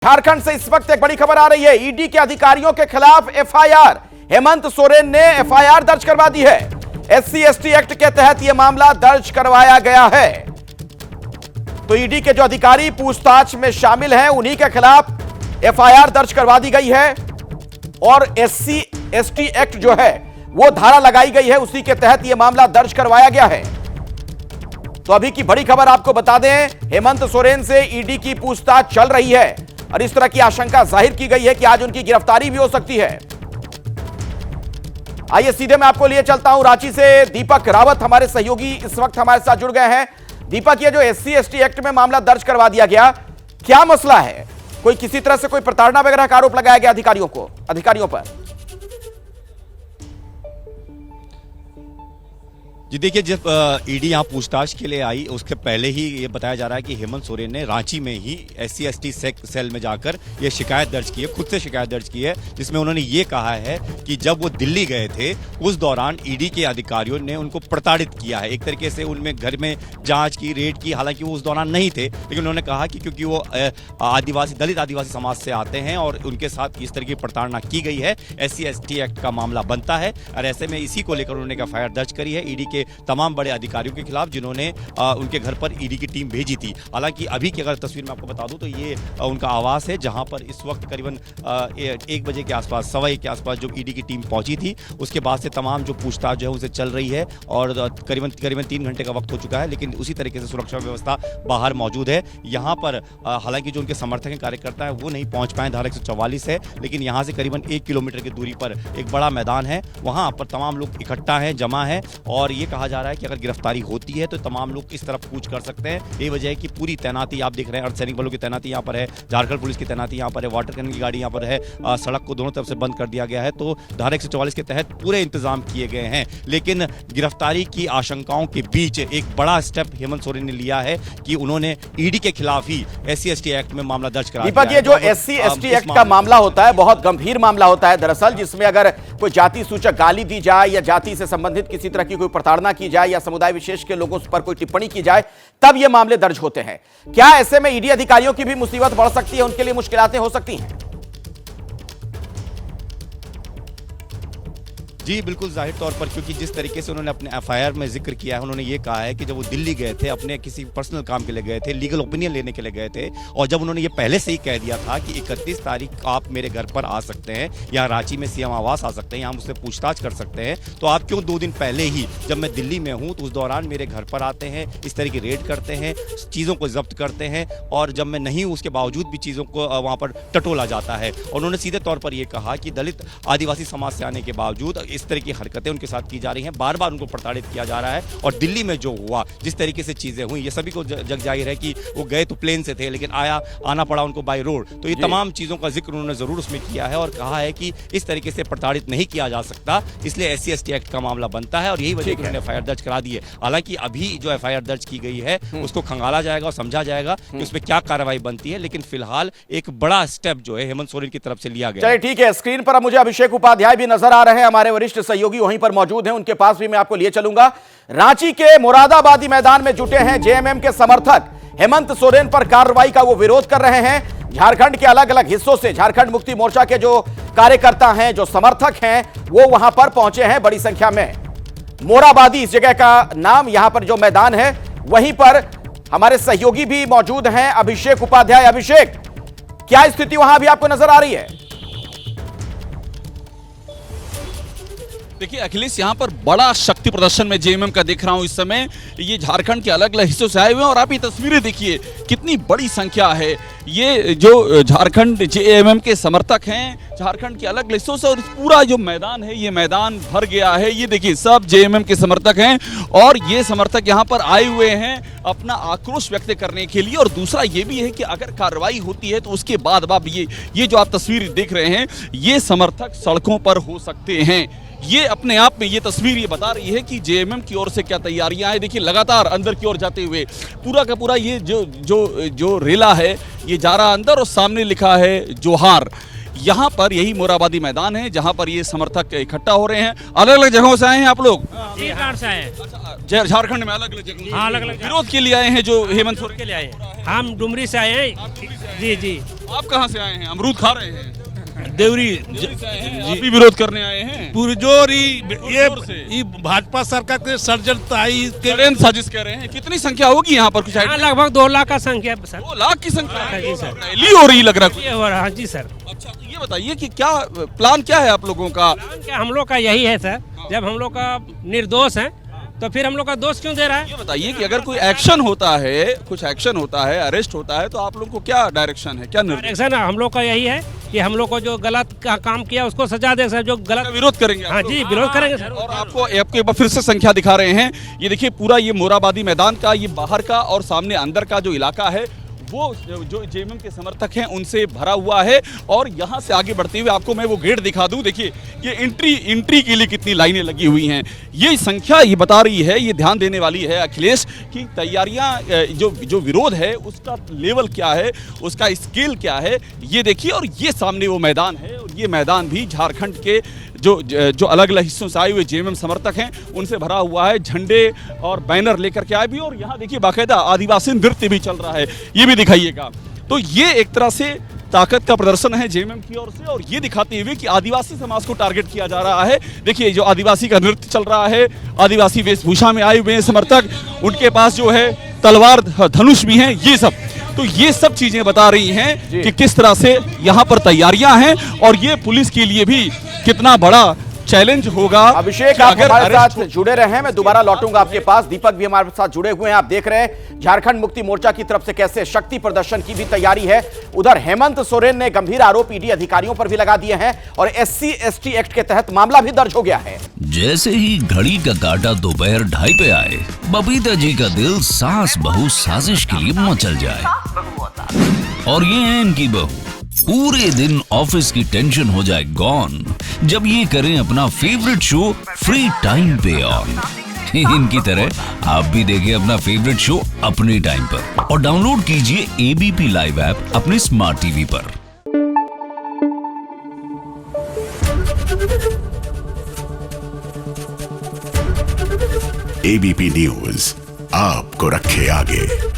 झारखंड से इस वक्त एक बड़ी खबर आ रही है। ईडी के अधिकारियों के खिलाफ एफआईआर। हेमंत सोरेन ने एफआईआर दर्ज करवा दी है। SC/ST एक्ट के तहत यह मामला दर्ज करवाया गया है। तो ईडी के जो अधिकारी पूछताछ में शामिल हैं उन्हीं के खिलाफ एफआईआर दर्ज करवा दी गई है और SC/ST एक्ट जो है वो धारा लगाई गई है, उसी के तहत यह मामला दर्ज करवाया गया है। तो अभी की बड़ी खबर आपको बता दें, हेमंत सोरेन से ईडी की पूछताछ चल रही है और इस तरह की आशंका जाहिर की गई है कि आज उनकी गिरफ्तारी भी हो सकती है। आइए सीधे मैं आपको लिए चलता हूं रांची से। दीपक रावत हमारे सहयोगी इस वक्त हमारे साथ जुड़ गए हैं। दीपक, ये जो SC/ST एक्ट में मामला दर्ज करवा दिया गया, क्या मसला है? कोई किसी तरह से कोई प्रताड़ना वगैरह का आरोप लगाया गया अधिकारियों पर? जी देखिए, जब ईडी यहाँ पूछताछ के लिए आई उसके पहले ही ये बताया जा रहा है कि हेमंत सोरेन ने रांची में ही SC/ST सेल में जाकर ये शिकायत दर्ज की है, खुद से शिकायत दर्ज की है, जिसमें उन्होंने ये कहा है कि जब वो दिल्ली गए थे उस दौरान ईडी के अधिकारियों ने उनको प्रताड़ित किया है। एक तरीके से उनमें घर में जांच की, रेड की, हालांकि वो उस दौरान नहीं थे, लेकिन उन्होंने कहा कि क्योंकि वो दलित आदिवासी समाज से आते हैं और उनके साथ इस तरह की प्रताड़ना की गई है, SC/ST एक्ट का मामला बनता है। और ऐसे में इसी को लेकर उन्होंने एफआईआर दर्ज करी है ईडी के तमाम बड़े अधिकारियों के खिलाफ जिन्होंने उनके घर पर ईडी की टीम भेजी थी। हालांकि अभी की अगर तस्वीर में आपको बता दूं तो ये उनका आवास है, जहां पर इस वक्त करीबन 1 बजे के आसपास, 1:15 के आसपास जो ईडी की टीम पहुंची थी, उसके बाद से तमाम जो पूछताछ जो है उनसे चल रही है और करीबन 3 घंटे का वक्त हो चुका है, लेकिन उसी तरीके से सुरक्षा व्यवस्था बाहर मौजूद है। यहाँ पर हालांकि जो उनके समर्थक हैं, कार्यकर्ता है, वो नहीं पहुंच पाए। धारा 144 है, लेकिन यहाँ से करीबन 1 किलोमीटर की दूरी पर एक बड़ा मैदान है, वहां पर तमाम लोग इकट्ठा हैं, जमा है और ये कहा जा रहा है कि अगर गिरफ्तारी होती है तो तमाम लोग इस तरफ कूच कर सकते हैं। ये वजह है कि पूरी तैनाती आप देख रहे हैं, अर्धसैनिक बलों की तैनाती यहाँ पर है, झारखंड पुलिस की तैनाती यहाँ पर है, वाटर कैनन की गाड़ी यहाँ पर है, सड़क को दोनों तरफ से बंद कर दिया गया है। तो धारा 144 के तहत पूरे इंतजाम किए गए हैं, लेकिन गिरफ्तारी की आशंकाओं के बीच एक बड़ा स्टेप हेमंत सोरेन ने लिया है कि उन्होंने ईडी के खिलाफ ही SC/ST एक्ट में मामला दर्ज करा दिया है। दीपक, ये जो SC/ST एक्ट का मामला होता है बहुत गंभीर मामला होता है दरअसल, जिसमें अगर कोई जाति सूचक गाली दी जाए या जाति से संबंधित किसी तरह की कोई प्रताड़ना की जाए या समुदाय विशेष के लोगों पर कोई टिप्पणी की जाए, तब ये मामले दर्ज होते हैं। क्या ऐसे में ईडी अधिकारियों की भी मुसीबत बढ़ सकती है, उनके लिए मुश्किलातें हो सकती हैं? जी बिल्कुल, जाहिर तौर पर, क्योंकि जिस तरीके से उन्होंने अपने एफआईआर में जिक्र किया है, उन्होंने ये कहा है कि जब वो दिल्ली गए थे, अपने किसी पर्सनल काम के लिए गए थे, लीगल ओपिनियन लेने के लिए गए थे, और जब उन्होंने ये पहले से ही कह दिया था कि 31 तारीख आप मेरे घर पर आ सकते हैं, यहाँ रांची में CM आवास आ सकते हैं, यहाँ मुझसे पूछताछ कर सकते हैं, तो आप क्यों 2 दिन पहले ही, जब मैं दिल्ली में हूँ तो उस दौरान मेरे घर पर आते हैं, इस तरह की रेड करते हैं, चीज़ों को जब्त करते हैं, और जब मैं नहीं हूँ उसके बावजूद भी चीज़ों को वहाँ पर टटोला जाता है। और उन्होंने सीधे तौर पर यह कहा कि दलित आदिवासी समाज से आने के बावजूद इस तरह की हरकतें उनके साथ की जा रही हैं, बार बार उनको प्रताड़ित किया जा रहा है। और दिल्ली में जो हुआ, जिस तरीके से चीजें हुई, ये सभी को जग जाहिर है कि वो गए तो प्लेन से थे, लेकिन आना पड़ा उनको बाय रोड। तो ये तमाम चीजों का जिक्र उन्होंने जरूर उसमें किया है और कहा है कि इस तरीके से प्रताड़ित नहीं किया जा सकता, इसलिए SC/ST एक्ट का मामला बनता है और यही वजह उन्होंने एफआईआर दर्ज करा दी है। हालांकि अभी जो एफआईआर दर्ज की गई है उसको खंगाला जाएगा और समझा जाएगा कि उसमें क्या कार्रवाई बनती है, लेकिन फिलहाल एक बड़ा स्टेप जो है हेमंत सोरेन की तरफ से लिया गया। चलिए ठीक है, स्क्रीन पर अब मुझे अभिषेक उपाध्याय भी नजर आ रहे हैं, हमारे वरिष्ठ सहयोगी वहीं पर मौजूद हैं, उनके पास भी मैं आपको लिए चलूंगा। रांची के मुरादाबादी मैदान में जुटे हैं JMM के समर्थक। हेमंत सोरेन पर कार्रवाई का वो विरोध कर रहे हैं। झारखंड के अलग अलग हिस्सों से झारखंड मुक्ति मोर्चा के जो कार्यकर्ता हैं, जो समर्थक हैं, वो वहां पर पहुंचे हैं बड़ी संख्या में। मोराबादी इस जगह का नाम, यहां पर जो मैदान है, वहीं पर हमारे सहयोगी भी मौजूद हैं, अभिषेक उपाध्याय। अभिषेक, क्या स्थिति वहां भी आपको नजर आ रही है? देखिए अखिलेश, यहाँ पर बड़ा शक्ति प्रदर्शन में JMM का देख रहा हूँ इस समय। ये झारखंड के अलग अलग हिस्सों से आए हुए हैं और आप ये तस्वीरें देखिए, कितनी बड़ी संख्या है। ये जो झारखंड JMM के समर्थक हैं, झारखंड के अलग हिस्सों से, और पूरा जो मैदान है, ये मैदान भर गया है। ये देखिए, सब JMM के समर्थक हैं और ये समर्थक यहाँ पर आए हुए हैं अपना आक्रोश व्यक्त करने के लिए। और दूसरा ये भी है कि अगर कार्रवाई होती है तो उसके बाद आप ये जो आप तस्वीर देख रहे हैं, ये समर्थक सड़कों पर हो सकते हैं। ये अपने आप में ये तस्वीर ये बता रही है कि JMM की ओर से क्या तैयारियां हैं। देखिए, लगातार अंदर की ओर जाते हुए पूरा का पूरा ये जो रेला है, ये जा रहा अंदर और सामने लिखा है जोहार। यहाँ पर यही मोराबादी मैदान है जहाँ पर ये समर्थक इकट्ठा हो रहे हैं। अलग अलग जगहों से आए हैं आप लोग? जी हाँ से आए हैं। अच्छा, झारखंड में अलग अलग जगह? हाँ, अलग-अलग विरोध के लिए आए हैं जो हेमंत सोरेन के लिए आए हैं। हम डुमरी से आए हैं। जी जी। आप कहाँ से आए हैं? अमरूद खा रहे हैं? देवरी आप भी विरोध करने आए हैं? पुरजोर जोर से। ये भाजपा सरकार के षड्यंत्रताई के षड्यंत्र साजिश कह रहे हैं। कितनी संख्या होगी यहाँ पर? कुछ हाँ, आइडिया? लगभग 2 लाख का संख्या है, सर। 2 लाख की संख्या है। जी, सर। रैली हो रही लग रहा है कुछ। ये हो रहा है। जी सर। अच्छा, तो ये बताइए कि क्या प्लान क्या है आप लोगों का? क्या हम लोग का यही है सर, जब हम लोग का निर्दोष है तो फिर हम लोग का दोष क्यों दे रहा है? ये बताइए कि अगर कोई एक्शन होता है, कुछ एक्शन होता है, अरेस्ट होता है, तो आप लोग को क्या डायरेक्शन है, क्या निर्देश? डायरेक्शन हम लोग का यही है कि हम लोग को जो गलत काम किया उसको सजा दे सर, जो गलत। विरोध करेंगे आप हाँ लोग? जी, विरोध करेंगे सर। और आपको एक बार फिर से संख्या दिखा रहे हैं। ये देखिए पूरा ये मोराबादी मैदान का, ये बाहर का और सामने अंदर का जो इलाका है वो जो जेएमएम के समर्थक हैं उनसे भरा हुआ है। और यहाँ से आगे बढ़ते हुए आपको मैं वो गेट दिखा दूं। देखिए ये एंट्री के लिए कितनी लाइनें लगी हुई हैं। ये संख्या ये बता रही है, ये ध्यान देने वाली है अखिलेश कि तैयारियां जो विरोध है उसका लेवल क्या है, उसका स्केल क्या है, ये देखिए। और ये सामने वो मैदान है और ये मैदान भी झारखंड के जो अलग अलग हिस्सों से आए हुए जेएमएम समर्थक हैं उनसे भरा हुआ है। झंडे और बैनर लेकर के आए भी, और यहाँ देखिए बाकायदा आदिवासी नृत्य भी चल रहा है, ये भी दिखाइएगा। तो ये एक तरह से ताकत का प्रदर्शन है जेएमएम की ओर से, और ये दिखाते हुए कि आदिवासी समाज को टारगेट किया जा रहा है। देखिए जो आदिवासी का नृत्य चल रहा है, आदिवासी वेशभूषा में आए हुए हैं समर्थक, उनके पास जो है तलवार धनुष भी हैं, ये सब। तो ये सब चीजें बता रही हैं कि किस तरह से यहाँ पर तैयारियां हैं, और ये पुलिस के लिए भी कितना बड़ा चैलेंज होगा। अभिषेक आप हमारे साथ जुड़े रहे हैं, मैं दोबारा लौटूंगा आपके पास। दीपक भी हमारे साथ जुड़े हुए हैं। आप देख रहे हैं झारखंड मुक्ति मोर्चा की तरफ से कैसे शक्ति प्रदर्शन की भी तैयारी है। उधर हेमंत सोरेन ने गंभीर आरोप ईडी अधिकारियों पर भी लगा दिए हैं और SC/ST एक्ट के तहत मामला भी दर्ज हो गया है। जैसे ही घड़ी का काटा दोपहर 2:30 पे आए, बबीता जी का दिल सास बहू साजिश के लिए मचल जाए। और ये है इनकी बहू, पूरे दिन ऑफिस की टेंशन हो जाए गॉन जब ये करें अपना फेवरेट शो फ्री टाइम पे ऑन। इनकी तरह आप भी देखें अपना फेवरेट शो अपने टाइम पर और डाउनलोड कीजिए ABP लाइव ऐप अपने स्मार्ट टीवी पर। ABP न्यूज आपको रखे आगे।